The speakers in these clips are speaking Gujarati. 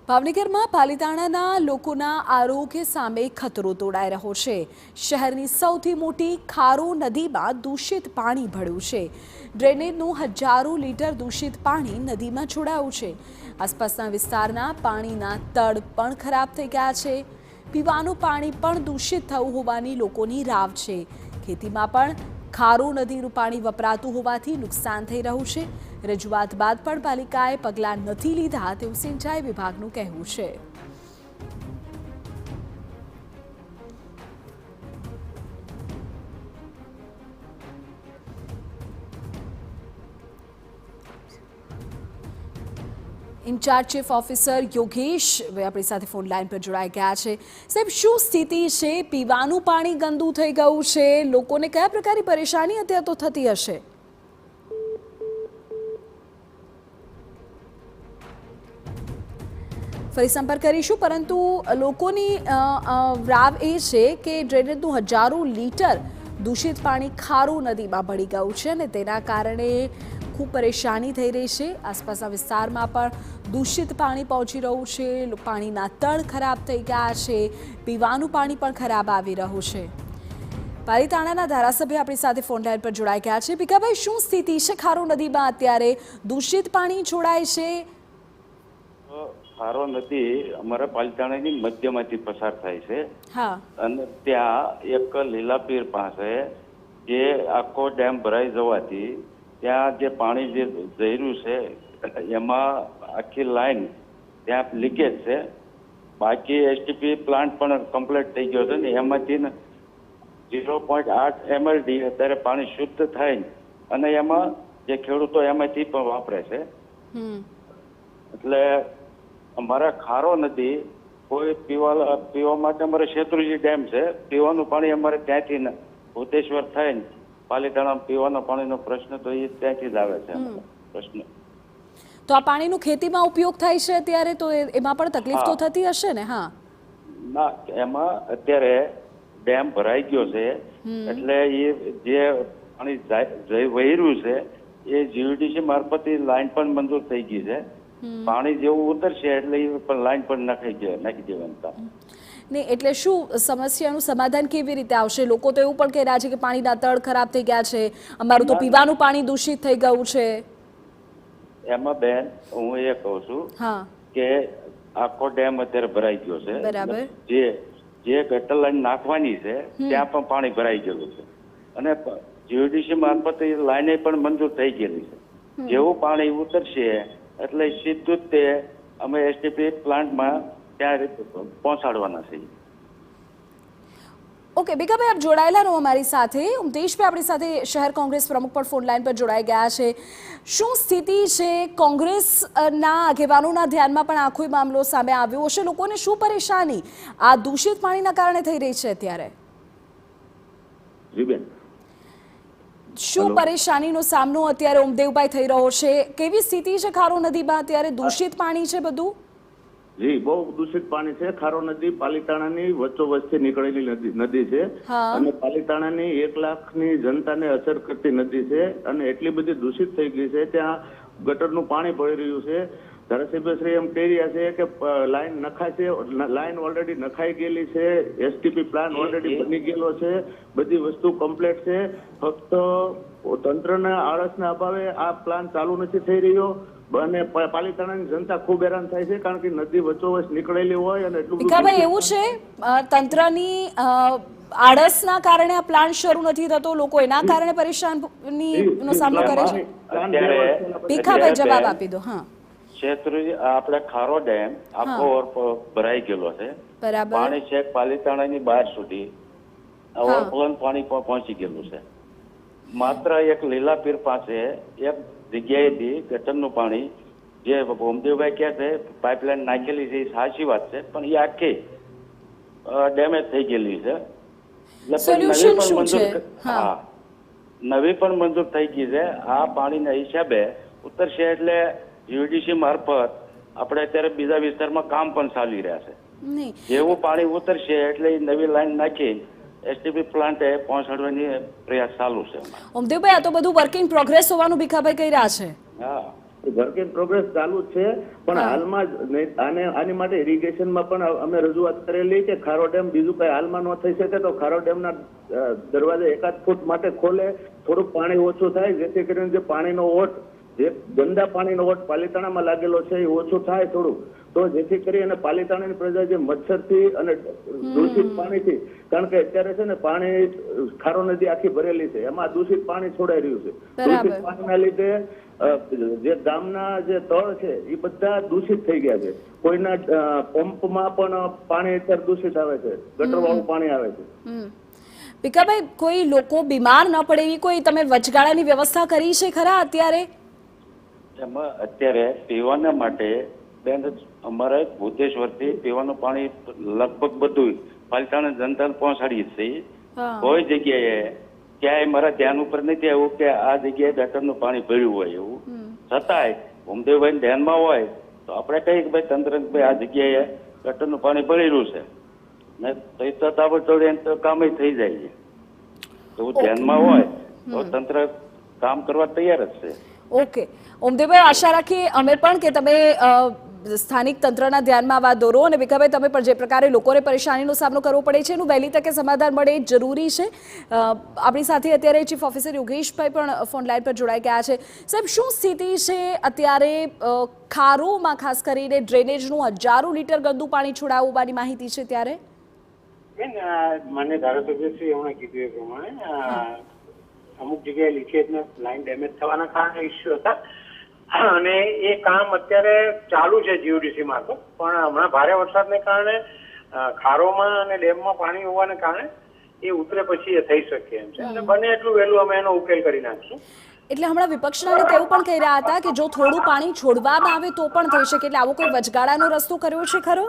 ભાવનગરમાં પાલિતાણાના લોકોના આરોગ્ય સામે ખતરો તોડાઈ રહ્યો છે। શહેરની સૌથી મોટી ખારો નદીમાં દૂષિત પાણી ભળ્યું છે। ડ્રેનેજનું હજારો લીટર દૂષિત પાણી નદીમાં છોડાયું છે। આસપાસના વિસ્તારના પાણીના તળ પણ ખરાબ થઈ ગયા છે। પીવાનું પાણી પણ દૂષિત થયું હોવાની લોકોની રાવ છે। ખેતીમાં પણ ખારો નદીનું પાણી વપરાતું હોવાથી નુકસાન થઈ રહ્યું છે। રજૂઆત બાદ પણ પાલિકાએ પગલાં નથી લીધા તેવું સિંચાઈ વિભાગનું કહેવું છે। ઇન્ચાર્જ ચીફ ઓફિસર યોગેશ આપણી સાથે ફોન લાઈન પર જોડાઈ ગયા છે। સાહેબ, શું સ્થિતિ છે? પીવાનું પાણી ગંદુ થઈ ગયું છે, લોકોને કયા પ્રકારની પરેશાની અત્યારે તો થતી હશે? ફરી સંપર્ક કરીશું, પરંતુ લોકોની રાવ એ છે કે ડ્રેનેજનું હજારો લીટર દૂષિત પાણી ખારો નદીમાં ભળી ગયું છે અને તેના કારણે ખૂબ પરેશાની થઈ રહી છે। આસપાસના વિસ્તારમાં પણ દૂષિત પાણી પહોંચી રહ્યું છે, પાણીના તળ ખરાબ થઈ ગયા છે, પીવાનું પાણી પણ ખરાબ આવી રહ્યું છે। પાલિતાણાના ધારાસભ્ય આપણી સાથે ફોન લાઈન પર જોડાઈ ગયા છે। ભીખાભાઈ, શું સ્થિતિ છે ખારો નદીમાં? અત્યારે દૂષિત પાણી છોડાય છે? ખારો નદી અમારા પાલિતાણાની મધ્યમાંથી પસાર થાય છે। હા, અને ત્યાં એક લીલાપીર પાસે જે આખો ડેમ ભરાઈ જવાથી ત્યાં જે પાણી જે જઈ છે એમાં આખી લાઈન ત્યાં લીકેજ છે। બાકી એસટીપી પ્લાન્ટ પણ કમ્પ્લીટ થઈ ગયો છે ને એમાંથી 0.8 MLD અત્યારે પાણી શુદ્ધ થાય અને એમાં જે ખેડૂતો એમાંથી પણ વાપરે છે। એટલે અમારા ખારો નદી કોઈ પીવા માટે અમારે શેત્રુંજી ડેમ છે, પીવાનું પાણી અમારે ત્યાંથી ભૂતેશ્વર થઈને પાલિતાણા પીવાના પાણીનો પ્રશ્ન તો એ ત્યાંથી જ આવે છે પ્રશ્ન। તો આ પાણીનો ખેતીમાં ઉપયોગ થાય છે અત્યારે, તો એમાં પણ તકલીફ તો થતી હશે ને? હા, ના, એમાં અત્યારે ડેમ ભરાઈ ગયો છે એટલે એ જે પાણી વહી રહ્યું છે એ જીવીડીસી મારફતે લાઈન પણ મંજૂર થઈ ગઈ છે। પાણી જેવું ઉતરશે એટલે એ પણ લાઈન પણ નાખી દેવાનું કામ નહીં। એટલે શું સમસ્યાનું સમાધાન કેવી રીતે આવશે? લોકો તો એવું પણ કહી રહ્યા છે કે પાણીના તળ ખરાબ થઈ ગયા છે, અમારું તો પીવાનું પાણી દૂષિત થઈ ગયું છે। એમાં બેન હું એ કહું છું કે આખો ડેમ અત્યારે ભરાઈ ગયો છે, બરાબર, જે ગટર લાઈન નાખવાની છે ત્યાં પણ પાણી ભરાઈ ગયેલું છે અને જીવીડીસી મારફતે લાઈને પણ મંજૂર થઈ ગયેલી છે। જેવું પાણી ઉતરશે એટલે સીધું જ તે અમે એસટીપી પ્લાન્ટમાં ત્યાં પહોંચાડવાના છીએ। ઓકે ભીખાભાઈ, આપ જોડાયેલા રહો અમારી સાથે। ઉમદેશભાઈ આપણી સાથે શહેર કોંગ્રેસ પ્રમુખ પણ ફોન લાઈન પર જોડાઈ ગયા છે। શું સ્થિતિ છે? કોંગ્રેસના આગેવાનોના ધ્યાનમાં પણ આખો મામલો સામે આવ્યો હશે। લોકોને શું પરેશાની આ દૂષિત પાણીના કારણે થઈ રહી છે અત્યારે? જી બેન, શું પરેશાનીનો સામનો અત્યારે ઉમદેવભાઈ થઈ રહ્યો છે? કેવી સ્થિતિ છે ખારો નદીમાં અત્યારે? દૂષિત પાણી છે બધું? જી, બહુ દૂષિત પાણી છે। ખારો નદી પાલિતાણાની વચ્ચોવચ્ચથી નીકળેલી નદી છે અને પાલિતાણાની 1 લાખની જનતાને અસર કરતી નદી છે અને એટલી બધી દૂષિત થઈ ગઈ છે, ત્યાં ગટરનું પાણી ભળી રહ્યું છે। ધારાસભ્યશ્રી એમ કહી રહ્યા છે કે લાઈન નખાય છે, લાઈન ઓલરેડી નખાઈ ગયેલી છે, એસટીપી પ્લાન ઓલરેડી બની ગયેલો છે, બધી વસ્તુ કમ્પ્લીટ છે। ફક્ત તંત્રના આળસના અભાવે આ પ્લાન ચાલુ નથી થઈ રહ્યો અને પાલિતાણાની જનતા ખૂબ હેરાન થાય છે, કારણ કે નદી વચ્ચોવચ નીકળેલી હોય અને એટલું ભીખાભાઈ, એવું છે તંત્રની આળસના કારણે આ પ્લાન શરૂ નથી થતો, લોકો એના કારણે પરેશાનીનો સામનો કરે છે? ભીખાભાઈ જવાબ આપી દો। હા, શેત્રુંજી આપણે ખારો ડેમ આખો ભરાઈ ગયેલો છે, પાણી છેક પાલિતાણાની બહાર સુધી ઓવરફ્લો પાણી પહોંચી ગયેલું છે। માત્ર એક લીલાપીર પાસે એક જગ્યાએથી ગટરનું પાણી જે ભૂમદેવભાઈ કહે છે પાઇપલાઇન નાખેલી છે એ સાચી વાત છે, પણ એ આખી ડેમેજ થઈ ગયેલી છે। નવી પણ મંજૂર થઈ ગઈ છે। આ પાણીના હિસાબે ઉતરશે એટલે જીવીડીસી મારફત આપણે અત્યારે બીજા વિસ્તારમાં કામ પણ ચાલી રહ્યા છે। જેવું પાણી ઉતરશે એટલે નવી લાઈન નાખી એસટીપી પ્લાન્ટે પહોંચાડવાની પ્રયાસ ચાલુ છે। ઉમદેવભાઈ, આ તો બધું વર્ક ઇન પ્રોગ્રેસ હોવાનું ભીખાભાઈ કહી રહ્યા છે। હા, વર્ક ઇન પ્રોગ્રેસ ચાલુ જ છે, પણ હાલમાં આની માટે ઇરિગેશનમાં પણ અમે રજૂઆત કરેલી કે ખારો ડેમ બીજું કઈ હાલમાં ન થઈ શકે તો ખારો ડેમના દરવાજા 1 ફૂટ માટે ખોલે, થોડુંક પાણી ઓછું થાય જેથી કરીને જે પાણીનો ઓટ, જે ગંદા પાણીનો ઓટ પાલીતાણામાં લાગેલો છે એ ઓછું થાય થોડું, તો જેથી કરી અને પાલીતાણાની પ્રજા જે મચ્છરથી અને દૂષિત પાણીથી, કારણ કે અત્યારે છે ને પાણી ખારો નદી આખી ભરેલી છે, એમાં દૂષિત પાણી છોડાઈ રહ્યું છે. દૂષિત પાણીના લીધે જે ગામના જે તળ છે એ બધા દૂષિત થઈ ગયા છે. કોઈના પંપમાં પણ પાણી અત્યારે દૂષિત આવે છે, ગટરવાળું પાણી આવે છે. ભીખાભાઈ, કોઈ લોકો બીમાર ન પડે એવી કોઈ તમે વચગાળાની વ્યવસ્થા કરી છે ખરા અત્યારે? એમાં અત્યારે પીવાના માટે બેન અમારે ભૂતેશ્વરથી પીવાનું પાણી લગભગ બધું પાલિતાણા જનતાને પહોંચાડીએ છીએ. કોઈ જગ્યાએ ક્યાંય મારા ધ્યાન ઉપર નથી આવ્યું કે આ જગ્યાએ ગટરનું પાણી ભર્યું હોય એવું. છતાંય ભૂમદેવભાઈ ધ્યાનમાં હોય તો આપણે કહીએ કે ભાઈ તંત્ર ભાઈ આ જગ્યાએ ગટરનું પાણી ભરેલું છે ને તો તાબડતોડ તો કામ થઈ જાય છે. એવું ધ્યાનમાં હોય તો તંત્ર કામ કરવા તૈયાર જ છે. ઓકે ઓમદેવભાઈ, આશા રાખીએ અમે પણ કે તમે સ્થાનિક તંત્રના ધ્યાનમાં વાત દોરો અને ભીખાભાઈ તમે પણ જે પ્રકારે લોકોને પરેશાનીનો સામનો કરવો પડે છે એનું વહેલી તકે સમાધાન મળે એ જરૂરી છે. આપણી સાથે અત્યારે ચીફ ઓફિસર યોગેશભાઈ પણ ફોન લાઈન પર જોડાઈ ગયા છે. સાહેબ, શું સ્થિતિ છે અત્યારે ખારોમાં, ખાસ કરીને ડ્રેનેજનું 1000 લીટર ગંદુ પાણી છોડાવવાની માહિતી છે ત્યારે? મને ધારાસભ્યશ્રી હમણાં કીધું એ પ્રમાણે અમુક જગ્યાએ લીકેજને લાઈન ડેમેજ થવાના કારણે ઇસ્યુ હતા અને એ કામ અત્યારે ચાલુ છે જીઓડીસી માં, તો પણ હમણાં ભારે વરસાદને કારણે ખારોમાં અને ડેમમાં પાણી હોવાને કારણે એ ઉતરે પછી એ થઈ શકે એમ છે અને બને એટલું વહેલું અમે એનો ઉકેલ કરી નાખશું. એટલે હમણાં વિપક્ષના નેતા એવું પણ કહી રહ્યા હતા કે જો થોડું પાણી છોડવામાં આવે તો પણ થઈ શકે, એટલે આવો કોઈ વચગાળાનો રસ્તો કર્યો છે ખરો?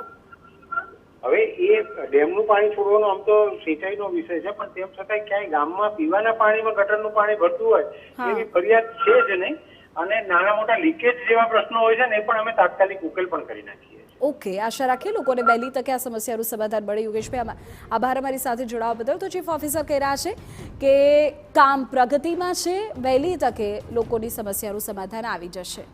હવે એ ડેમનું પાણી છોડવાનો આમ તો સિંચાઈનો વિષય છે, પણ તેમ છતાં ક્યાંય ગામમાં પીવાના પાણીમાં ગટરનું પાણી ભરતું હોય એવી ફરિયાદ છે જ નહીં અને નાના મોટા લીકેજ જેવા પ્રશ્નો હોય છે ને એ પણ અમે તાત્કાલિક ઉકેલ પણ કરી નાખીએ. ઓકે, આશા રાખીએ લોકોને વહેલી તકે આ સમસ્યાનું સમાધાન મળે. યોગેશભાઈ, આભાર અમારી સાથે જોડાવા બદલ. તો ચીફ ઓફિસર કહી રહ્યા છે કે કામ પ્રગતિમાં છે, વહેલી તકે લોકોની સમસ્યાનું સમાધાન આવી જશે.